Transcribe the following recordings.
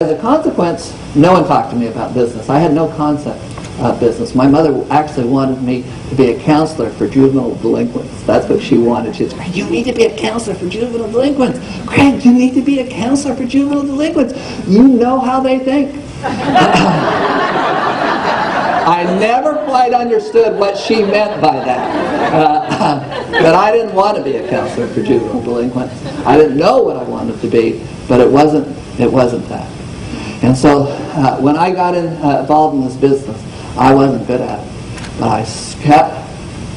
As a consequence, no one talked to me about business. I had no concept of business. My mother actually wanted me to be a counselor for juvenile delinquents. That's what she wanted. She said, you need to be a counselor for juvenile delinquents. Craig, you need to be a counselor for juvenile delinquents. You know how they think. I never quite understood what she meant by that. But I didn't want to be a counselor for juvenile delinquents. I didn't know what I wanted to be, but it wasn't that. And so when I got involved in this business, I wasn't good at it. But I kept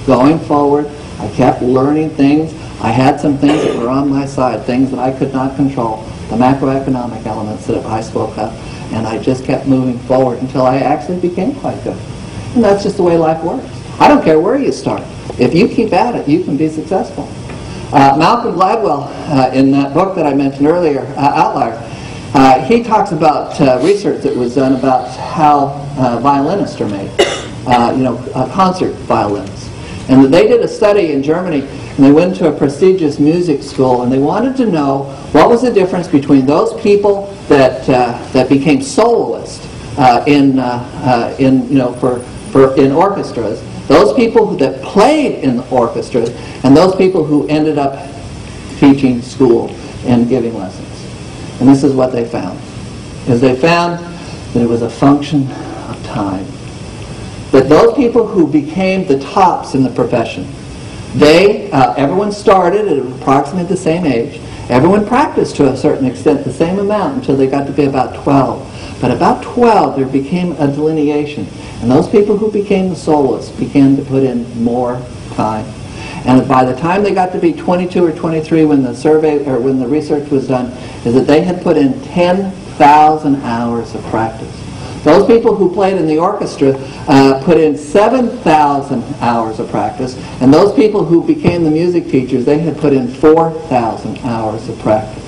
going forward. I kept learning things. I had some things that were on my side, things that I could not control, the macroeconomic elements that I spoke of. And I just kept moving forward until I actually became quite good. And that's just the way life works. I don't care where you start. If you keep at it, you can be successful. Malcolm Gladwell, in that book that I mentioned earlier, Outlier, he talks about research that was done about how violinists are made, concert violinists. And they did a study in Germany, and they went to a prestigious music school, and they wanted to know what was the difference between those people that became soloists in orchestras, those people that played in the orchestras, and those people who ended up teaching school and giving lessons. And this is what they found. Is they found that it was a function of time. That those people who became the tops in the profession, everyone started at approximately the same age. Everyone practiced to a certain extent the same amount until they got to be about 12. But about 12, there became a delineation. And those people who became the soloists began to put in more time. And by the time they got to be 22 or 23, when the survey or when the research was done, is that they had put in 10,000 hours of practice. Those people who played in the orchestra put in 7,000 hours of practice, and those people who became the music teachers, they had put in 4,000 hours of practice.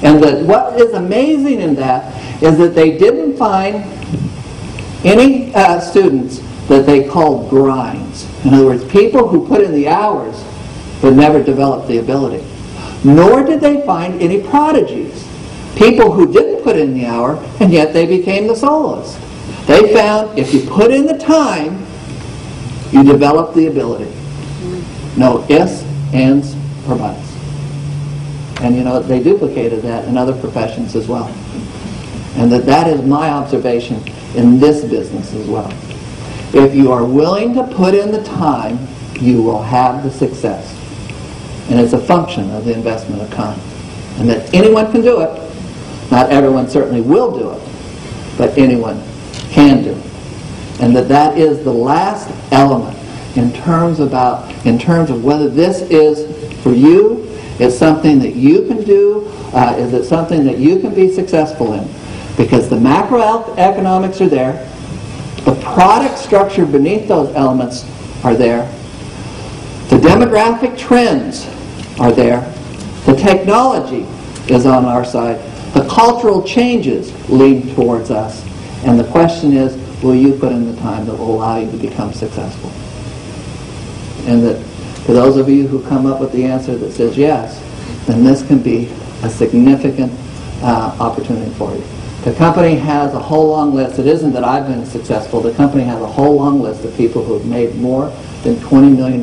And what is amazing in that is that they didn't find any students that they called grinds. In other words, people who put in the hours but never developed the ability. Nor did they find any prodigies. People who didn't put in the hour, and yet they became the soloist. They found if you put in the time, you develop the ability. No ifs, ands, or buts. And they duplicated that in other professions as well. And that is my observation in this business as well. If you are willing to put in the time, you will have the success. And it's a function of the investment of time. And that anyone can do it. Not everyone certainly will do it, but anyone can do it. And that is the last element in terms of whether this is for you, is something that you can do, is it something that you can be successful in? Because the macroeconomics are there, the product structure beneath those elements are there, the demographic trends are there, the technology is on our side, the cultural changes lead towards us, and the question is, will you put in the time that will allow you to become successful? And that for those of you who come up with the answer that says yes, then this can be a significant opportunity for you. The company has a whole long list. It isn't that I've been successful. The company has a whole long list of people who have made more than $20 million